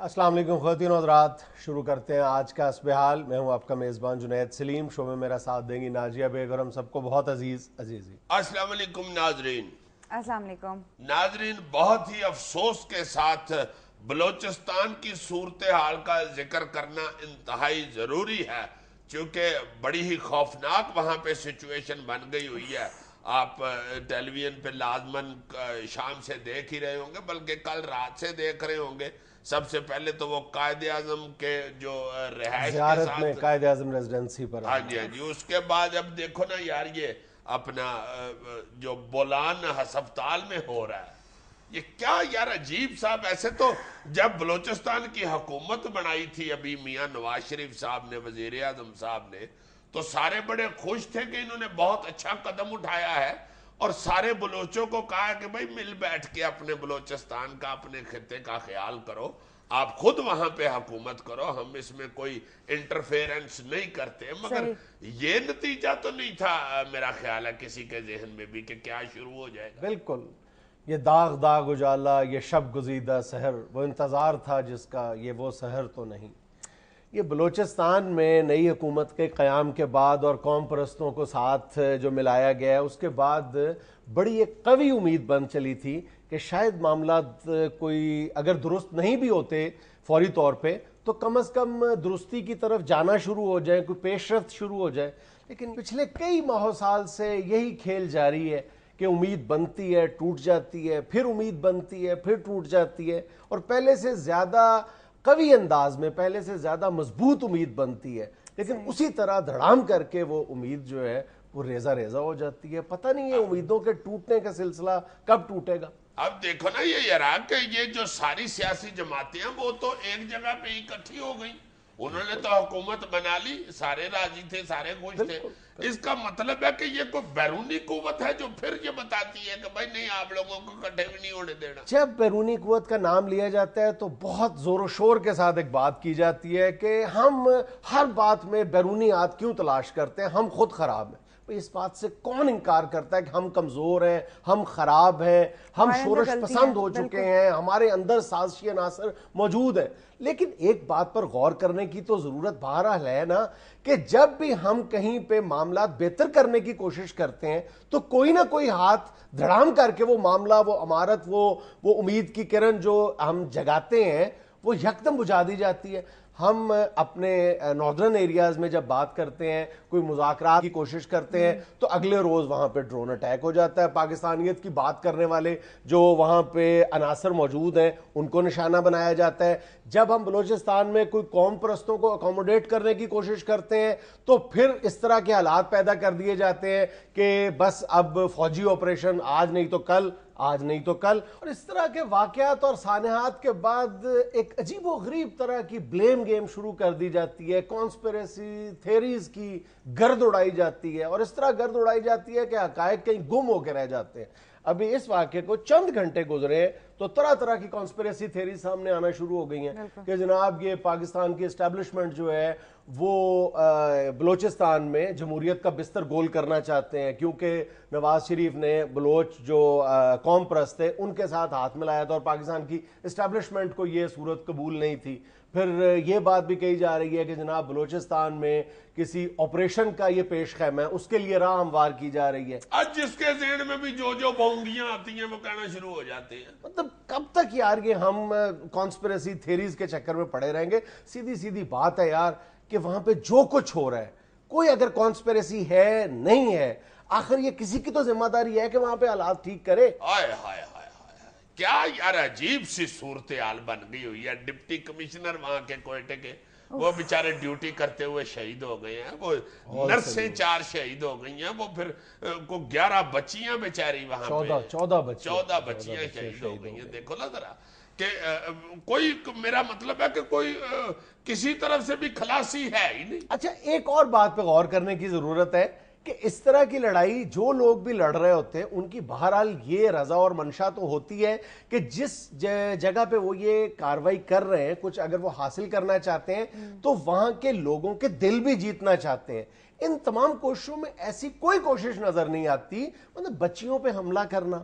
السلام علیکم خواتین و حضرات، شروع کرتے ہیں آج کا حسب حال۔ میں ہوں آپ کا میزبان جنید سلیم، شو میں میرا ساتھ دیں گی ناجیہ بیگ اور ہم سب کو بہت عزیزی۔ السلام علیکم ناظرین۔ السلام علیکم ناظرین، بہت ہی افسوس کے ساتھ بلوچستان کی صورتحال کا ذکر کرنا انتہائی ضروری ہے، چونکہ بڑی ہی خوفناک وہاں پہ سچویشن بن گئی ہوئی ہے۔ آپ ٹیلی ویژن پہ لازماً شام سے دیکھ ہی رہے ہوں گے، بلکہ کل رات سے دیکھ رہے ہوں گے۔ سب سے پہلے تو وہ قائد اعظم کے جو رہائش کے زیارت میں ساتھ قائد اعظم ریزیڈنسی پر ہاں جی اس کے بعد اب دیکھو نا یار، یہ اپنا جو بولان ہسپتال میں ہو رہا ہے، یہ کیا یار عجیب صاحب۔ ایسے تو جب بلوچستان کی حکومت بنائی تھی ابھی میاں نواز شریف صاحب نے، وزیر اعظم صاحب نے، تو سارے بڑے خوش تھے کہ انہوں نے بہت اچھا قدم اٹھایا ہے، اور سارے بلوچوں کو کہا کہ بھائی مل بیٹھ کے اپنے بلوچستان کا، اپنے خطے کا خیال کرو، آپ خود وہاں پہ حکومت کرو، ہم اس میں کوئی انٹرفیرنس نہیں کرتے۔ مگر یہ نتیجہ تو نہیں تھا میرا خیال ہے کسی کے ذہن میں بھی کہ کیا شروع ہو جائے گا۔ بالکل، یہ داغ داغ اجالا، یہ شب گزیدہ سحر، وہ انتظار تھا جس کا، یہ وہ سحر تو نہیں۔ یہ بلوچستان میں نئی حکومت کے قیام کے بعد اور قوم پرستوں کو ساتھ جو ملایا گیا ہے، اس کے بعد بڑی ایک قوی امید بن چلی تھی کہ شاید معاملات کوئی اگر درست نہیں بھی ہوتے فوری طور پہ تو کم از کم درستی کی طرف جانا شروع ہو جائے، کوئی پیش رفت شروع ہو جائے۔ لیکن پچھلے کئی ماہ سال سے یہی کھیل جاری ہے کہ امید بنتی ہے، ٹوٹ جاتی ہے، پھر امید بنتی ہے، پھر ٹوٹ جاتی ہے، اور پہلے سے زیادہ قوی انداز میں، پہلے سے زیادہ مضبوط امید بنتی ہے، لیکن اسی طرح دھڑام کر کے وہ امید جو ہے وہ ریزہ ریزہ ہو جاتی ہے۔ پتہ نہیں ہے امیدوں کے ٹوٹنے کا سلسلہ کب ٹوٹے گا۔ اب دیکھو نا یہ عراق کے یہ جو ساری سیاسی جماعتیں ہیں وہ تو ایک جگہ پہ اکٹھی ہو گئی، انہوں نے تو حکومت بنا لی، سارے راضی تھے، سارے خوش تھے۔ اس کا مطلب ہے کہ یہ کوئی بیرونی قوت ہے جو پھر یہ بتاتی ہے کہ بھائی نہیں، آپ لوگوں کو اکٹھے بھی نہیں ہونے دینا۔ جب بیرونی قوت کا نام لیا جاتا ہے تو بہت زور و شور کے ساتھ ایک بات کی جاتی ہے کہ ہم ہر بات میں بیرونی ہاتھ کیوں تلاش کرتے ہیں، ہم خود خراب ہیں۔ اس بات سے کون انکار کرتا ہے کہ ہم کمزور ہیں، ہم خراب ہیں، ہم شورش پسند ہو چکے ہیں، ہمارے اندر سازشی عناصر موجود ہیں۔ لیکن ایک بات پر غور کرنے کی تو ضرورت بہرحال ہے نا کہ جب بھی ہم کہیں پہ معاملات بہتر کرنے کی کوشش کرتے ہیں تو کوئی نہ کوئی ہاتھ دھڑام کر کے وہ معاملہ، وہ عمارت، وہ امید کی کرن جو ہم جگاتے ہیں وہ یکدم بجھا دی جاتی ہے۔ ہم اپنے ناردرن ایریاز میں جب بات کرتے ہیں، کوئی مذاکرات کی کوشش کرتے ہیں تو اگلے روز وہاں پہ ڈرون اٹیک ہو جاتا ہے۔ پاکستانیت کی بات کرنے والے جو وہاں پہ عناصر موجود ہیں ان کو نشانہ بنایا جاتا ہے۔ جب ہم بلوچستان میں کوئی قوم پرستوں کو اکوموڈیٹ کرنے کی کوشش کرتے ہیں تو پھر اس طرح کے حالات پیدا کر دیے جاتے ہیں کہ بس اب فوجی آپریشن آج نہیں تو کل، آج نہیں تو کل۔ اور اس طرح کے واقعات اور سانحات کے بعد ایک عجیب و غریب طرح کی بلیم گیم شروع کر دی جاتی ہے، کانسپیریسی تھیریز کی گرد اڑائی جاتی ہے، اور اس طرح گرد اڑائی جاتی ہے کہ حقائق کہیں گم ہو کے رہ جاتے ہیں۔ ابھی اس واقعے کو چند گھنٹے گزرے تو طرح طرح کی کانسپیریسی تھیری سامنے آنا شروع ہو گئی ہیں کہ جناب یہ پاکستان کی اسٹیبلشمنٹ جو ہے وہ بلوچستان میں جمہوریت کا بستر گول کرنا چاہتے ہیں، کیونکہ نواز شریف نے بلوچ جو قوم پرست تھے ان کے ساتھ ہاتھ ملایا تھا اور پاکستان کی اسٹیبلشمنٹ کو یہ صورت قبول نہیں تھی۔ پھر یہ بات بھی کہی جا رہی ہے کہ جناب بلوچستان میں کسی آپریشن کا یہ پیش خیم ہے، اس کے لیے راہ ہموار کی جا رہی ہے۔ آج جس کے ذہن میں بھی جو بونگیاں آتی ہیں وہ کہنا شروع ہو جاتے ہیں۔ مطلب کب تک یار یہ ہم کانسپیریسی تھیریز کے چکر میں پڑے رہیں گے؟ سیدھی سیدھی بات ہے یار کہ وہاں پہ جو کچھ ہو رہا ہے، کوئی اگر کانسپیریسی ہے نہیں ہے، آخر یہ کسی کی تو ذمہ داری ہے کہ وہاں پہ حالات ٹھیک کرے۔ ہائے ہائے ہائے کیا یار عجیب سی صورتحال بن گئی ہوئی ہے۔ ڈپٹی کمشنر وہاں کے کوئٹے کے، وہ بیچارے ڈیوٹی کرتے ہوئے شہید ہو گئے ہیں، وہ نرسیں 4 شہید ہو گئی ہیں، وہ پھر کو 11 بچیاں بیچاری وہاں پہ 14 بچیاں شہید ہو گئی ہیں۔ دیکھو نا ذرا کہ کوئی، میرا مطلب ہے کہ کوئی کسی طرف سے بھی خلاصی ہے ہی نہیں۔ اچھا، ایک اور بات پہ غور کرنے کی ضرورت ہے کہ اس طرح کی لڑائی جو لوگ بھی لڑ رہے ہوتے ہیں ان کی بہرحال یہ رضا اور منشا تو ہوتی ہے کہ جس جگہ پہ وہ یہ کاروائی کر رہے ہیں، کچھ اگر وہ حاصل کرنا چاہتے ہیں تو وہاں کے لوگوں کے دل بھی جیتنا چاہتے ہیں۔ ان تمام کوششوں میں ایسی کوئی کوشش نظر نہیں آتی، مطلب بچیوں پہ حملہ کرنا،